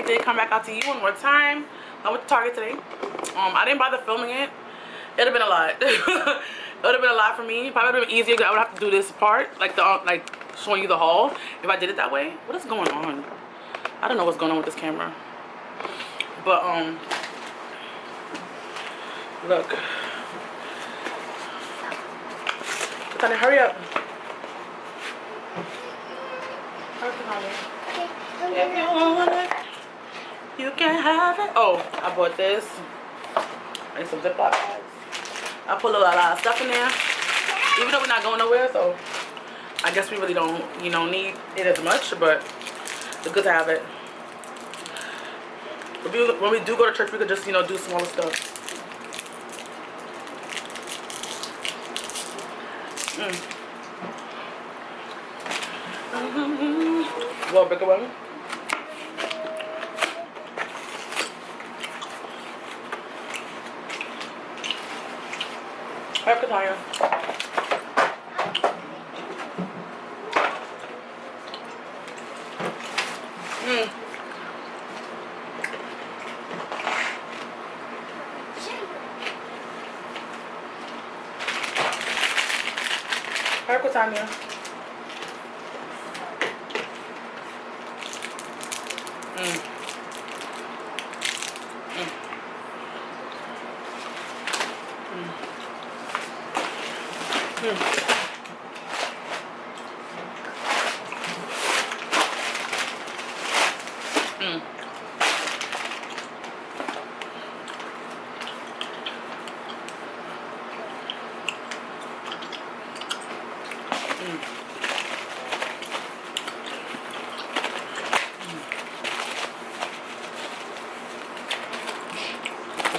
it did come back out to you one more time. I went to Target today. I didn't bother filming it. It'd have been a lot. It would have been a lot for me. Probably would have been easier because I would have to do this part, like showing you the haul. If I did it that way, what is going on? I don't know what's going on with this camera. But look. Tanya, hurry up. If you want it, you can have it. Oh, I bought this. I need some Ziploc bags. I put a lot of stuff in there, even though we're not going nowhere. So I guess we really don't, need it as much. But it's good to have it. When we do go to church, we could just, do smaller stuff. A little bigger one. Hi, Kataya. Hi, Katanya.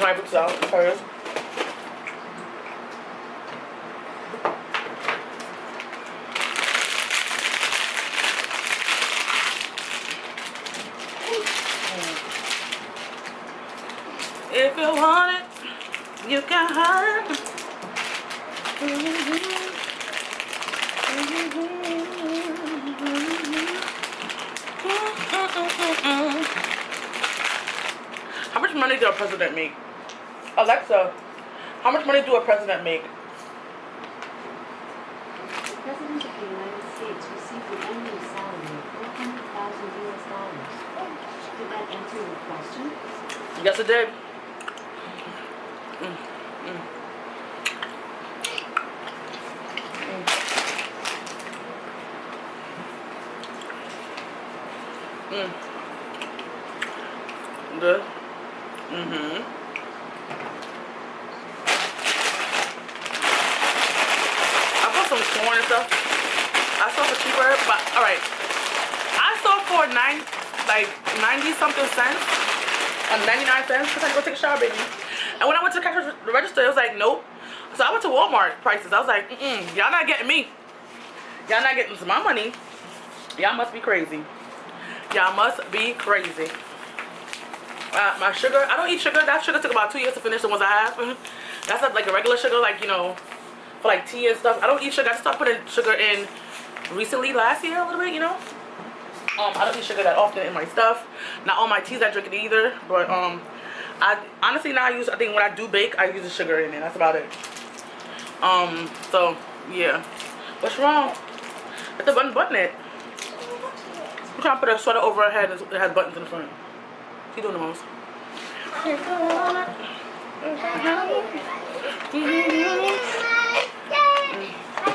My books out first. If you want it, you can have it. How much money does a president make? Alexa, how much money do a president make? The President of the United States received an annual salary of $400,000 US. Did that answer your question? Yes, it did. Good. I bought some corn and stuff. I saw for cheaper, but alright. I saw for 90 something cents and 99 cents because I had to go take a shower, baby. And when I went to the cash register, it was like, nope. So I went to Walmart prices. I was like, y'all not getting me. Y'all not getting my money. Y'all must be crazy. Y'all must be crazy. My sugar, I don't eat sugar. That sugar took about 2 years to finish the ones I have. That's not like a regular sugar, like, for like tea and stuff. I don't eat sugar. I just started putting sugar in recently, last year a little bit, I don't eat sugar that often in my stuff. Not all my teas I drink it either. But I honestly now I think when I do bake, I use the sugar in it. That's about it. So yeah. What's wrong? It's the button it. I'm trying to put a sweater over her head that has buttons in the front. She's doing the most. I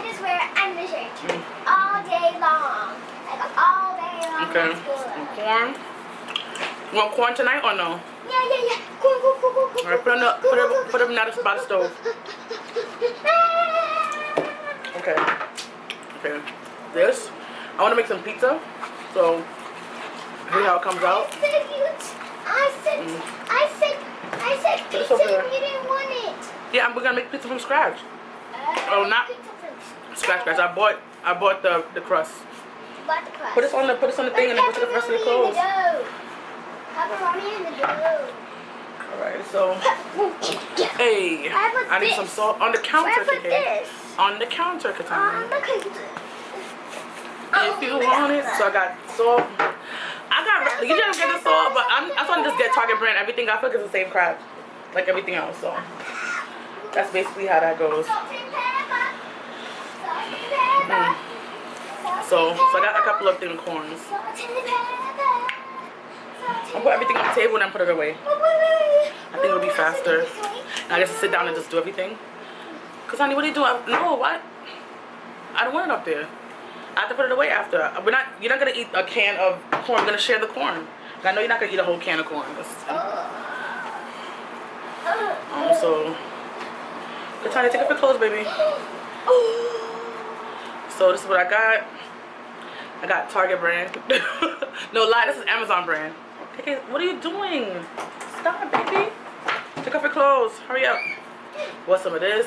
just wear undershirt all day long. Like all day long. Okay. Corn. You want corn tonight or no? Yeah. Corn. Alright, put them now by the stove. Okay. This. I want to make some pizza. So here's how it comes out. I said pizza and you didn't want it. Yeah, we're gonna make pizza from scratch. Oh, not scratch. I bought the crust. You bought the crust. Put this on the thing and then put the rest of the clothes. Pepperoni in the dough. Alright, so hey, I need some salt on the counter today. On the counter, Katana. If you want it. So I got salt. You didn't get the salt, but I'm gonna just get Target brand everything. I feel like it's the same crap, like everything else. So that's basically how that goes. So I got a couple of thin corns. I'll put everything on the table and then put it away. I think it'll be faster. And I guess sit down and just do everything. Cause honey, what are you doing? No, what? I don't want it up there. I have to put it away after. You're not gonna eat a can of corn. We're gonna share the corn. I know you're not gonna eat a whole can of corn. So, Katanya, take off your clothes, baby. So this is what I got. I got Target brand. No lie, this is Amazon brand. Okay, what are you doing? Stop, baby. Take off your clothes. Hurry up. Want some of this?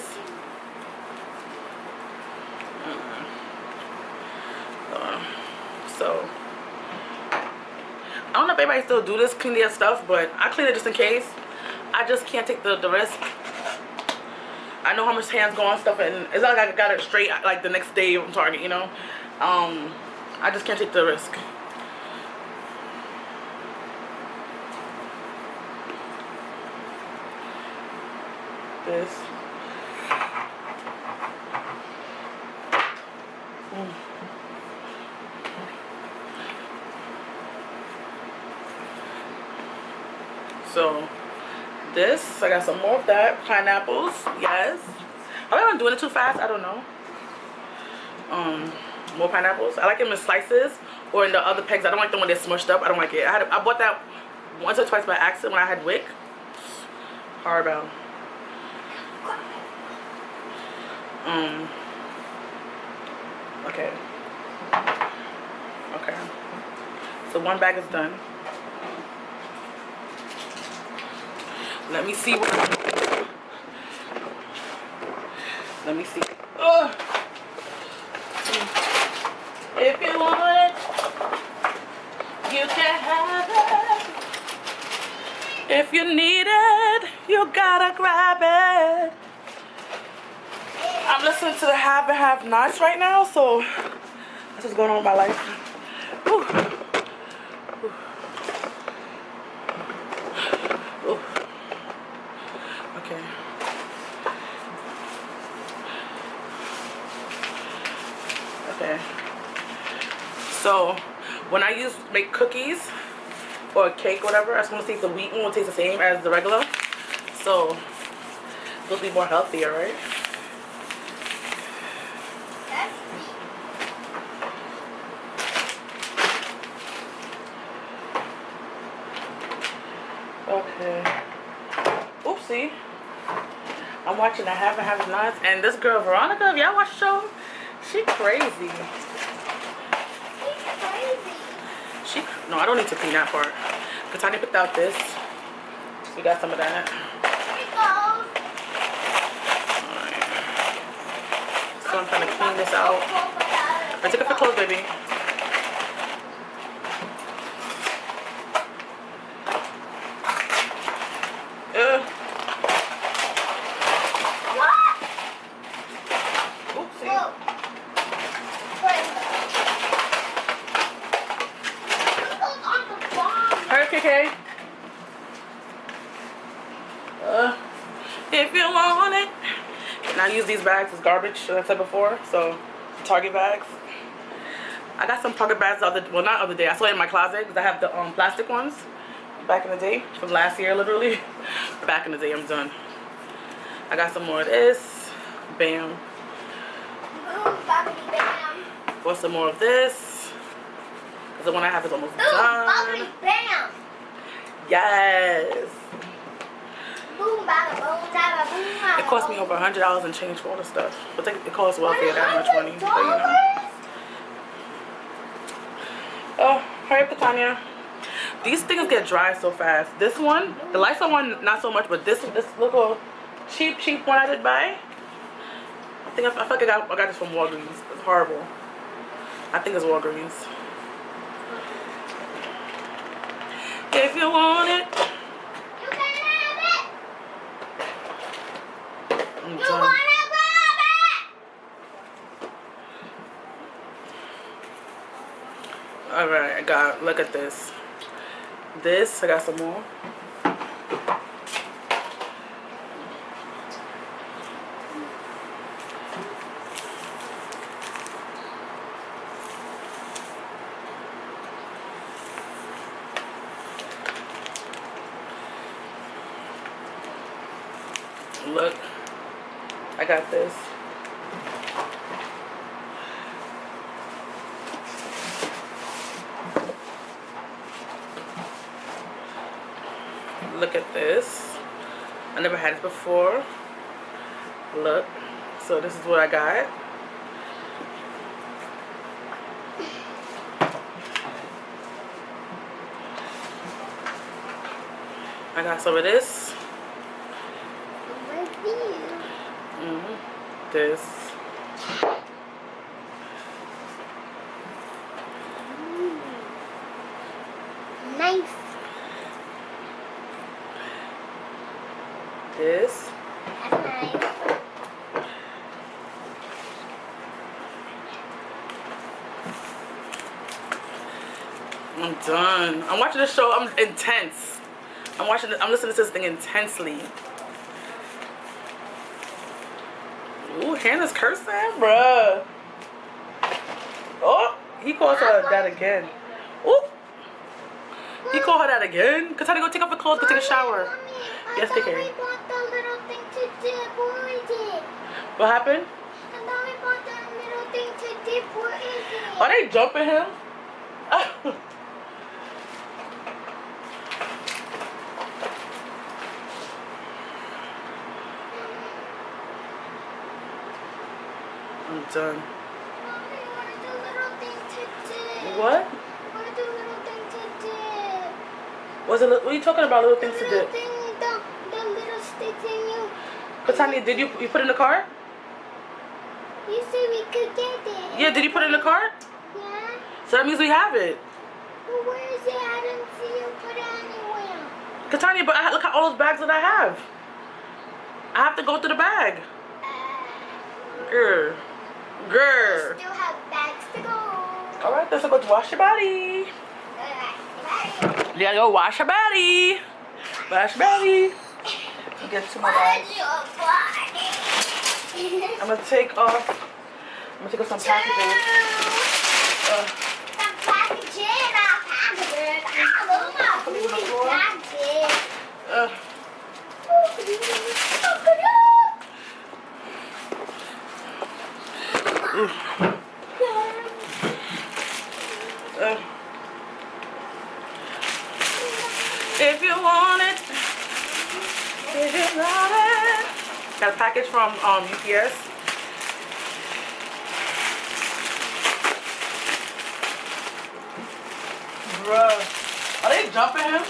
So I don't know if anybody still do this, clean their stuff, but I clean it just in case. I just can't take the risk. I know how much hands go on stuff, and it's not like I got it straight like the next day from Target, you know. I just can't take the risk. This. So this, I got some more of that. Pineapples, yes. Are I doing it too fast? I don't know. More pineapples. I like them in slices or in the other pegs. I don't like them when they're smushed up. I don't like it. I bought that once or twice by accident when I had wick. Horrible. Okay. Okay. So one bag is done. Let me see what. Let me see. Ugh. If you want it, you can have it. If you need it, you gotta grab it. I'm listening to the Have and Have Nots right now, so that's what's going on in my life. Whew. Whew. Okay. Okay. So when I make cookies or a cake, whatever, I just want to see if the wheat one will taste the same as the regular. So it'll be more healthier, right? Okay. Oopsie. I'm watching the Have and Have Nots, and this girl Veronica, if y'all watch the show, she crazy. No, I don't need to clean that part. Katanya picked out this. We got some of that. Alright. So I'm trying to clean this out. I took off your clothes, baby. If you want it. And I use these bags as garbage, as I said before. So Target bags. I got some Target bags the other, well, not other day. I saw it in my closet because I have the plastic ones back in the day from last year, literally. Back in the day, I'm done. I got some more of this. Bam. Bought some more of this because the one I have is almost done. Bam. Yes. It cost me over $100 and change for all the stuff. But it costs welfare that much money. But, you know. Oh, hurry up, Katanya. These things get dry so fast. This one, the Lysol one, not so much, but this little cheap one I did buy. I feel like I got this from Walgreens. It's horrible. I think it's Walgreens. If you want it, You can have it. I'm You done. wanna grab it? Alright, look at this. this. I got some more. Look, I got this. Look at this. I never had this before. Look. So this is what I got. I got some of this. This. Nice. This. That's nice. I'm done. I'm watching this show. I'm intense. I'm listening to this thing intensely. Ooh, Hannah's cursing, bruh. Oh, he calls her that again. Ooh. He called her that again? Cause how to go take off the clothes, go take a shower. Mommy, Yes, take care. I thought we bought the little thing to dip. What is it? What happened? I thought we bought that little thing to dip. What is it? Are they jumping him? I'm done. Mommy, where's the little thing to dip? What? Where's the little thing to dip? What are you talking about, little things to The little dip? thing, the little stick thing you... Katanya, did you put it in the cart? You said we could get it. Yeah, did you put it in the cart? Yeah? So that means we have it. Well, where is it? I didn't see you put it anywhere. Katanya, but look at all those bags that I have. I have to go through the bag. Grr. Grr. Still have bags to go. Alright, let's go wash your body. You gotta go wash your body. Wash your body. Get to my bag. I'm gonna take off some packages. Some packaging, packages. I love my booty packages. If you want it, if you want it. Got a package from UPS. Bruh, are they jumping him?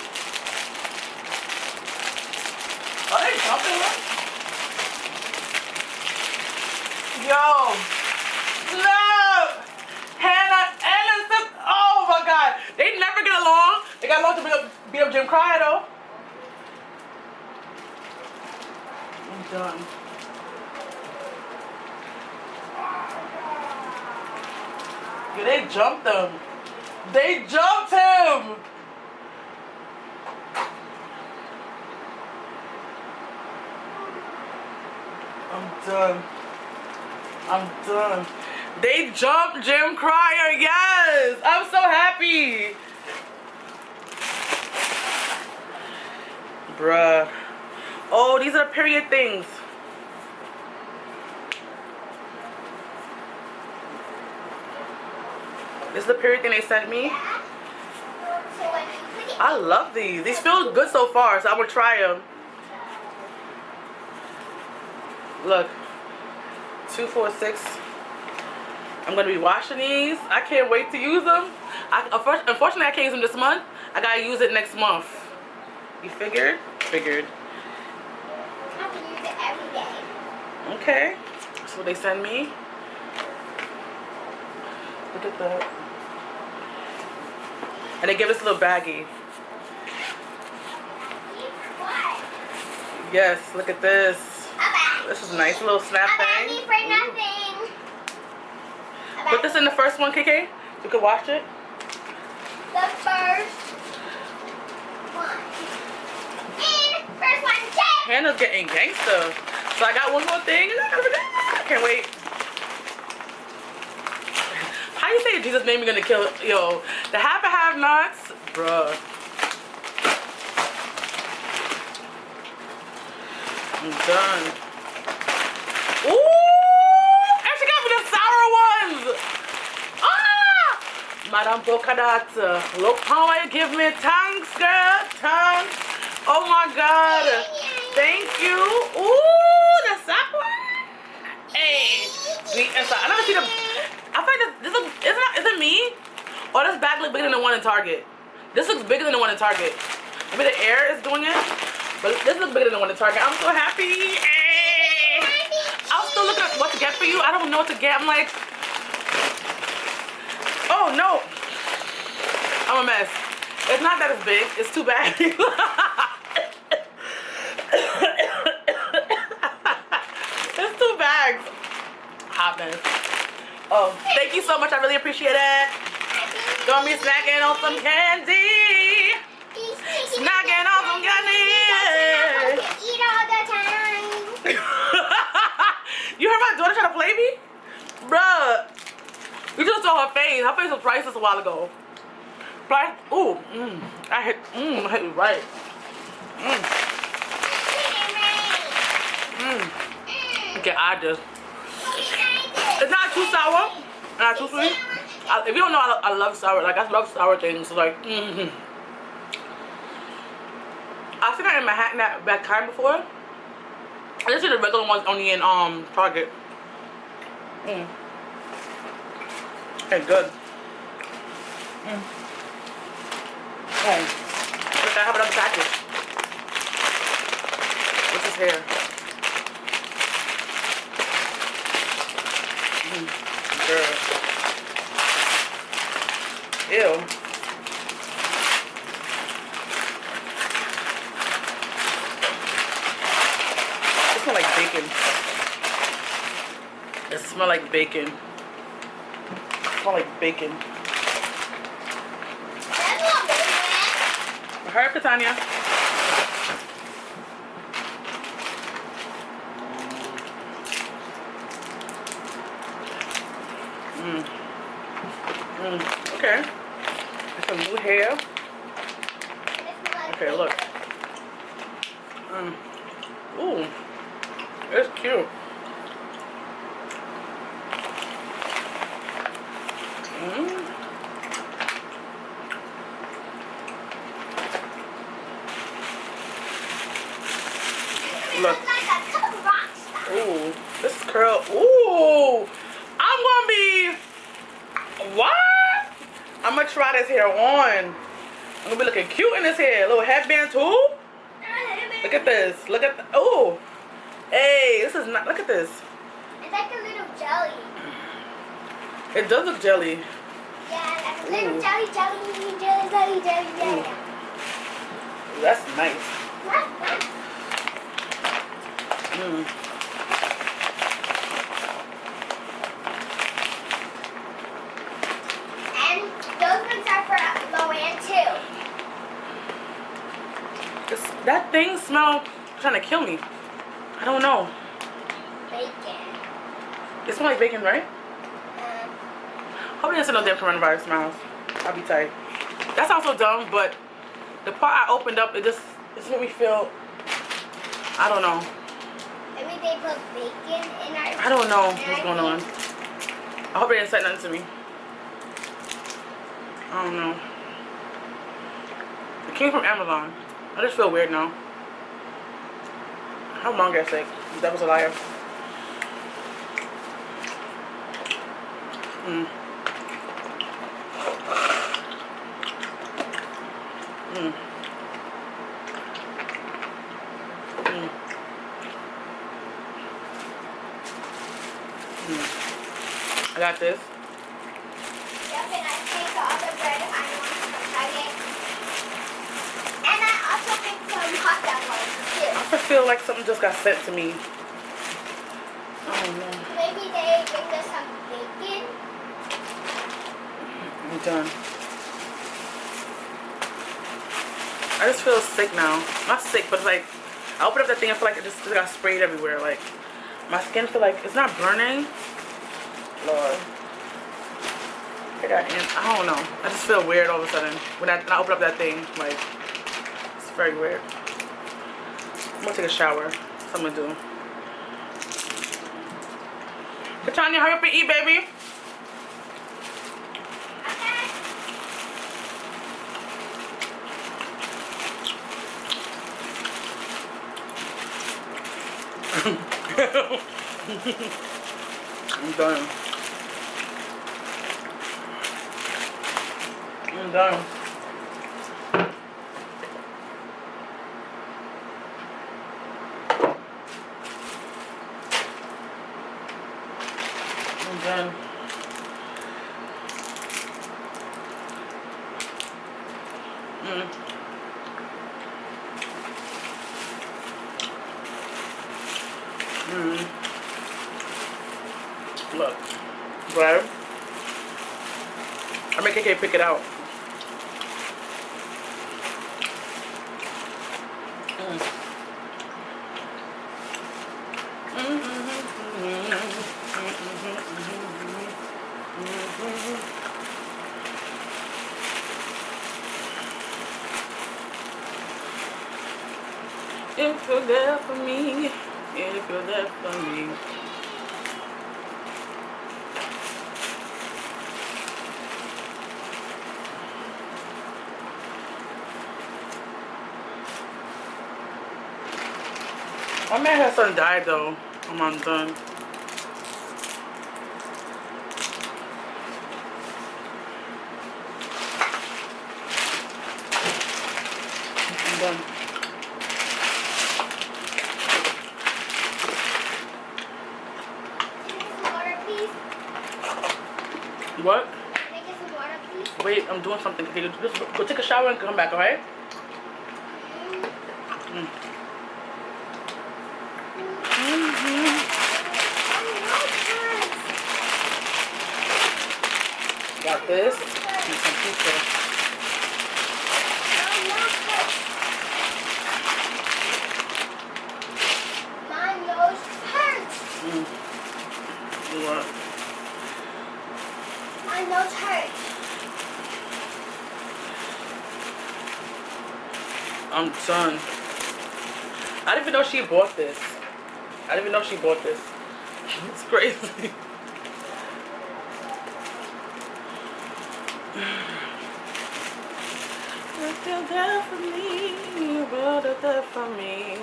Are they jumping him? Yo, no! Hannah and his sister, oh my God. They never get along. They got along to beat up Jim Cryer though. I'm done. Yeah, they jumped him. They jumped him. I'm done. I'm done. They jumped Jim Cryer, yes! I'm so happy! Bruh. Oh, these are the period things. This is the period thing they sent me. I love these. These feel good so far, so I'm gonna try them. Look. 246. I'm gonna be washing these. I can't wait to use them. Unfortunately, I can't use them this month. I gotta use it next month. You figured? Figured. I can use it every day. Okay. That's what they send me. Look at that. And they give us a little baggie. Yes, look at this. This is a nice little snap thing. Me for nothing. Put this in the first one, KK. You can wash it. The first. Hannah's getting gangster. So I got one more thing. I can't wait. How you say Jesus made me gonna kill it? Yo, the half and half nots, bruh. I'm done. Ooh! And she got me the sour ones! Ah! Madame Polkadot, look how I give me thanks, girl. Thanks. Oh my God. Thank you. Ooh, the sour. Hey. Sweet and sour. I never see them. I feel like this looks, is it me? Or this bag looks bigger than the one in Target? This looks bigger than the one in Target. Maybe the air is doing it. But this looks bigger than the one in Target. I'm so happy. Hey. I was still looking at what to get for you. I don't know what to get. I'm like, oh no. I'm a mess. It's not that it's big. It's too bad. It's 2 bags. Hot mess. Oh, thank you so much. I really appreciate it. Gonna be snacking on some candy. Snacking on some candy. Eat all the time. You heard my daughter trying to play me? Bruh. You just saw her face. Her face was priceless a while ago. Price. Ooh. I hit you right. Okay, I just. It's not too sour. Not too sweet. If you don't know, I love sour. Like, I love sour things. Like, I think I ate my hat that time before. I just see the regular ones only in Target. Okay, good. Oh, look, I have another package. What's this here? Girl. Ew. It smells like bacon. It smells like bacon. It smells like bacon. Hurry up, Tanya. Okay. There's some new hair. Okay, look. Ooh. It's cute. Look. Ooh. This is curl. Ooh. I'm gonna be. What? I'm gonna try this hair on. I'm gonna be looking cute in this hair. A little headband too. Look at this. Look at the, oh. Hey, this is not, look at this. It's like a little jelly. It does look jelly. Yeah, like a little jelly. Ooh. That's nice. Those ones are for Loanne too. That thing smells trying to kill me. I don't know. Bacon. It smells like bacon, right? Hope it doesn't no damn coronavirus in my house. I'll be tight. That sounds so dumb, but the part I opened up, it made me feel, I don't know. Maybe they put bacon in our. I don't know what's going on. I hope they didn't say nothing to me. I don't know. It came from Amazon. I just feel weird now. How long I say? That was a liar. I got this. Yep, and I take all the bread I want from Target. And I also picked some hot dog ones too. I feel like something just got sent to me. I don't know. Maybe they bring us some bacon. I'm done. I just feel sick now. Not sick, but like I opened up that thing, I feel like it just got sprayed everywhere. Like, my skin feel like it's not burning. Lord. I don't know. I just feel weird all of a sudden when I open up that thing. Like, it's very weird. I'm gonna take a shower. That's what I'm gonna do. Katanya, hurry up and eat, baby. I'm done. I'm done. I'm done. Look, right? I make KK pick it out. If you're there for me, if you're there for me. My man her son died though. I'm done. I'm done. What? Can I get some water, please? Wait, I'm doing something. Okay, just go take a shower and come back, alright? Got this and some pizza. My nose hurts. What? My nose hurts. I'm done. I didn't even know she bought this. I didn't even know she bought this. It's crazy. If you're there for me, you're there for me.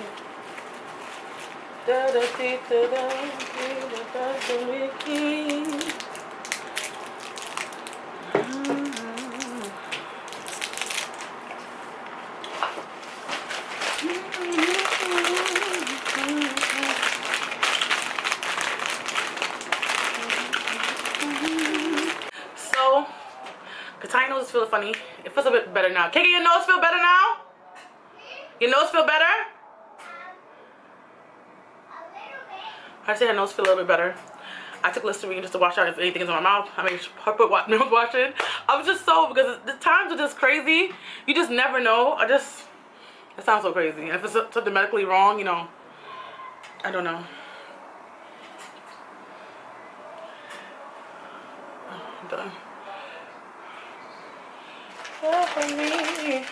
Da da da da da da da. So, Katanya nose is feeling funny. It feels a bit better now. KK, your nose feel better now? Your nose feel better? I say her nose feel a little bit better. I took Listerine just to wash out if anything is on my mouth. I made her put mouth washing. I was just so, because the times are just crazy. You just never know. It sounds so crazy. If it's something medically wrong, you know, I don't know. I'm done. For me.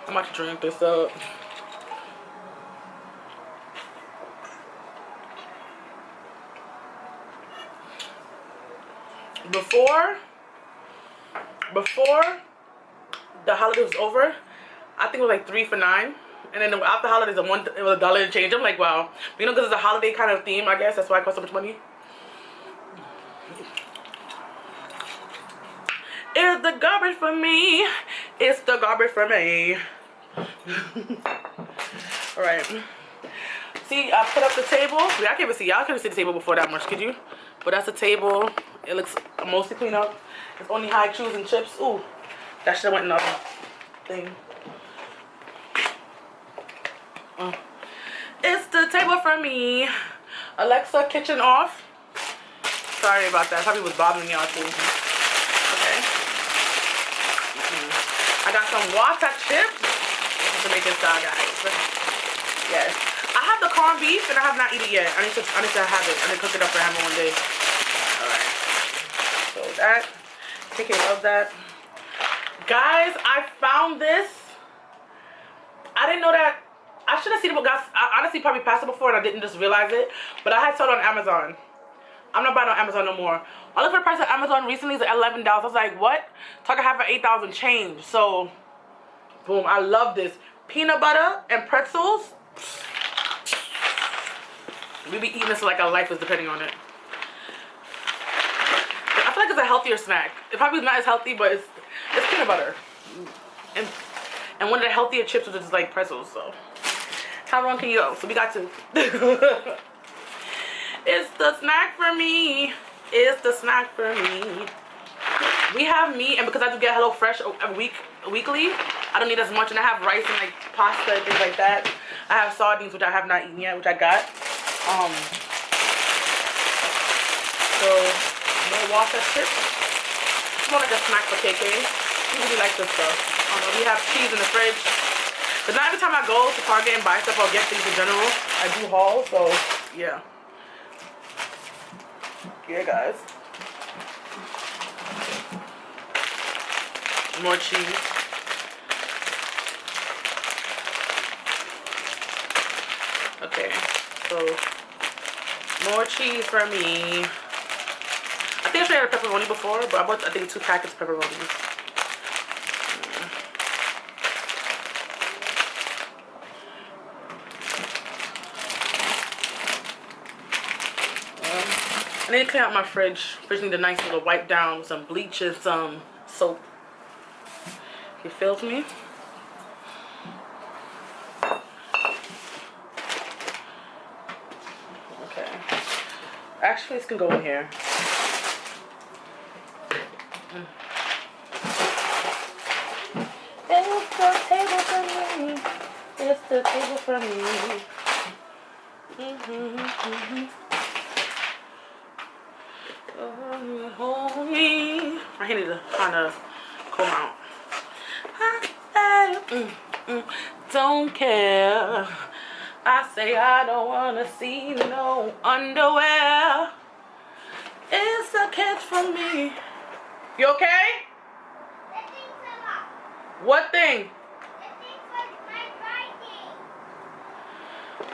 I'm about to drink this up. Before the holiday was over, I think it was like 3 for $9, and then after holidays, it was $1 and change. I'm like, wow, but you know, because it's a holiday kind of theme, I guess that's why it costs so much money. It's the garbage for me. It's the garbage for me. All right. See, I put up the table. I can't even see. Y'all can't even see the table before that much, could you? But that's the table. It looks mostly clean up. It's only high chews and chips. Ooh, that should have went in another thing. It's the table for me. Alexa, kitchen off. Sorry about that. Probably was bothering y'all too. Okay. I got some water chips. This is Jamaican style, guys. Yes. I have the corned beef and I have not eaten it yet. I need to have it. I need to cook it up for him one day. Alright. So that. KK loves that. Guys, I found this. I didn't know that. I should have seen it, but guys, I honestly probably passed it before and I didn't just realize it. But I had saw it on Amazon. I'm not buying on Amazon no more. I looked for the price on Amazon recently. It's $11. I was like, what? Target have for 8,000 change. So, boom. I love this. Peanut butter and pretzels. We be eating this like our life is depending on it. I feel like it's a healthier snack. It probably is not as healthy, but it's peanut butter. And one of the healthier chips is just like pretzels. So, how wrong can you go? So we got two. It's the snack for me. It's the snack for me. We have meat, and because I do get Hello Fresh weekly, I don't need as much, and I have rice and like pasta and things like that. I have sardines, which I have not eaten yet, which I got. So more Walker chips. It's more like a snack for KK. He really likes this stuff. We have cheese in the fridge. But not every time I go to Target and buy stuff, I'll get things in general. I do haul, so yeah. Yeah, guys. More cheese. Okay, so more cheese for me. I think I tried pepperoni before, but I bought I think 2 packets of pepperoni. I need to clean out my fridge. Fridge need a nice little wipe down with some bleach and some soap. You feel me? Okay. Actually, this can go in here. It's the table for me. It's the table for me. Hold me. My hand need to kind of come out. Don't care. I say I don't wanna see no underwear. It's a catch for me. You okay? What thing?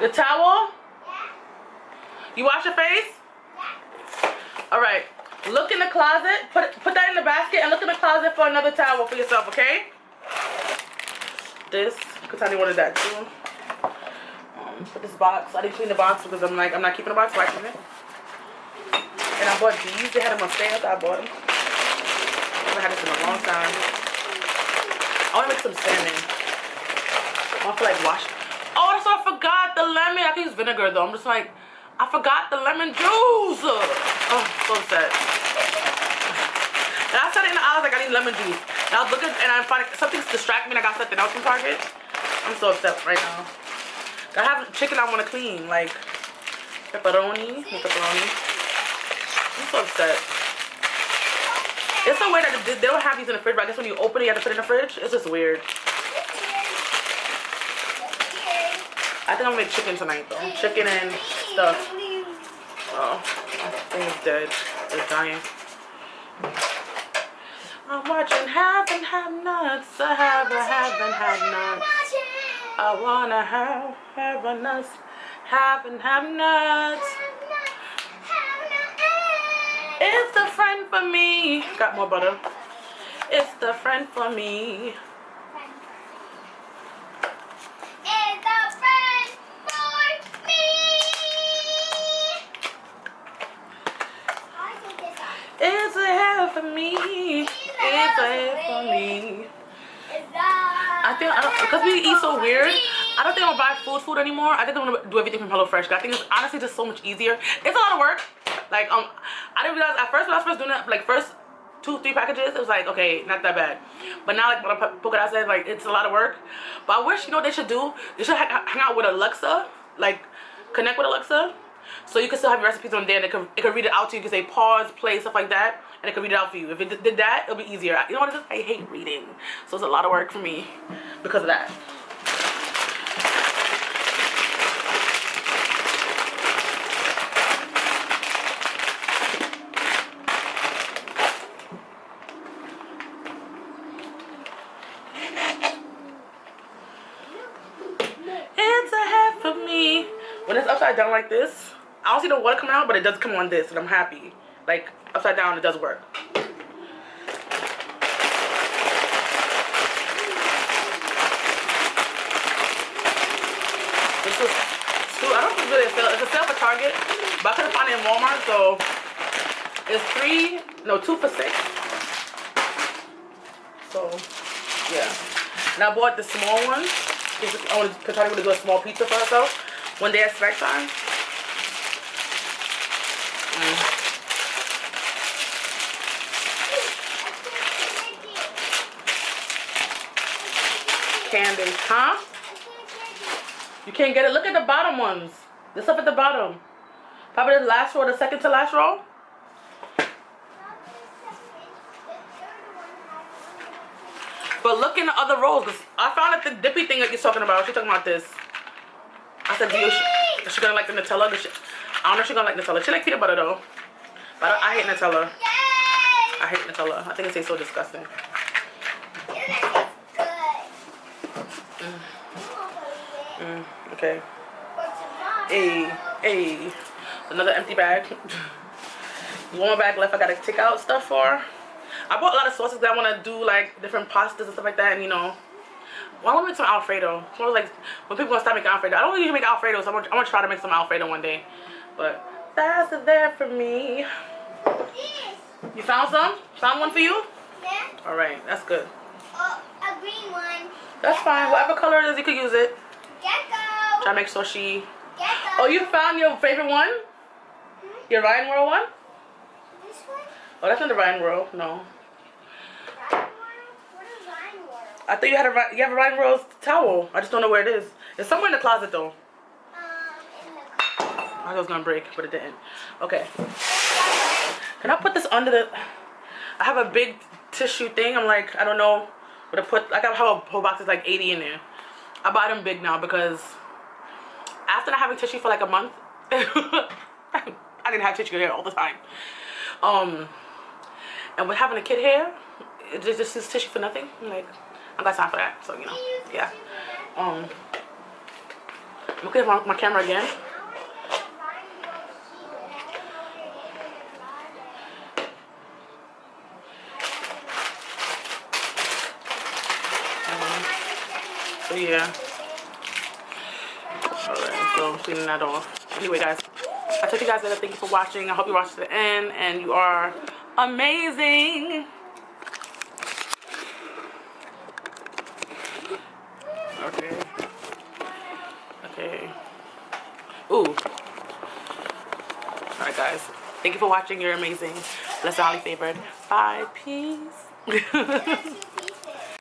The towel? Yeah. You wash your face? Yeah. All right. Look in the closet. Put that in the basket and look in the closet for another towel for yourself, okay? This, because I wanted that too. Put this box. I didn't clean the box because I'm not keeping the box, so I clean it. And I bought these. They had them on sale, so I bought them. I haven't had this in a long time. I want to make some salmon. I want to like wash. Oh, that's what I forgot. The lemon. I can use vinegar though. I'm just like, I forgot the lemon juice. Oh, so sad. And I said it in the aisle like I need lemon juice. And I was looking and I find something's distracting me and I got something else from Target. I'm so upset right now. I have chicken I want to clean, like pepperoni. I'm so upset. It's so weird that they don't have these in the fridge, but I guess when you open it, you have to put it in the fridge. It's just weird. I think I'm gonna make chicken tonight though. Chicken and stuff. Oh, my thing is dead. It's dying. I'm watching Have and Have Nuts. I have and have nuts. I wanna have nuts. Have and have nuts. It's the friend for me. Got more butter. It's the friend for me. It's the friend for me. It's a help for me. It's a help for me. I think because we eat so weird, I don't think I'm gonna buy food anymore. I think I'm gonna do everything from HelloFresh. I think it's honestly just so much easier. It's a lot of work. Like I didn't realize at first when I was first doing it, like first 2-3 packages, it was like okay, not that bad. But now like when I put it outside, like it's a lot of work. But I wish, you know what they should do? They should hang out with Alexa, like connect with Alexa, so you can still have your recipes on there. And it can read it out to you. You can say pause, play, stuff like that, and it can read it out for you. If it did that, it'll be easier. You know what it is? I hate reading, so it's a lot of work for me because of that. When it's upside down like this, I don't see the water coming out, but it does come on this, and I'm happy. Like, upside down, it does work. This was two, I don't think it's really a sale. It's a sale for Target, but I couldn't find it in Walmart, so it's 2 for $6. So, yeah. And I bought the small one. I want to try to do a small pizza for herself one day at snack time. Candy, huh? You can't get it. Look at the bottom ones. This up at the bottom. Probably the last row, the second to last row. But look in the other rows. I found out the dippy thing that you're talking about. She's talking about this. I said, is she gonna like the Nutella? I don't know if she's gonna like Nutella. She like peanut butter though. But I hate Nutella. I hate Nutella. I think it tastes so disgusting. Okay. Hey. Another empty bag. One more bag left I gotta take out stuff for. I bought a lot of sauces that I want to do like different pastas and stuff like that, and you know. Well, I want to make some Alfredo. More like when people want to start making Alfredo. I don't usually make Alfredo, so I'm gonna try to make some Alfredo one day. But that's there for me. You found some? Found one for you? Yeah. All right, that's good. Oh, a green one. That's fine. Whatever color it is, you could use it. Gecko. Try to make sure she. Gecko. Oh, you found your favorite one? Your Ryan World one? This one? Oh, that's not the Ryan World. No. Ryan World? What is Ryan World? I thought you have a Ryan World towel. I just don't know where it is. It's somewhere in the closet though. In the I thought it was gonna break, but it didn't. Okay. Can I put this under the? I have a big tissue thing. I'm like, I don't know what to put. Like I have a whole box that's like 80 in there. I buy them big now because after not having tissue for like a month, I didn't have tissue here all the time. And with having a kid here, it just is tissue for nothing. I'm like, I got time for that. So you know, yeah. I'm looking at my camera again. So yeah. Alright, so I'm cleaning that off. Anyway guys, I told you guys that thank you for watching. I hope you watched to the end and you are amazing. Okay. Ooh. Alright guys. Thank you for watching. You're amazing. Blessed, highly favored. Bye. Peace.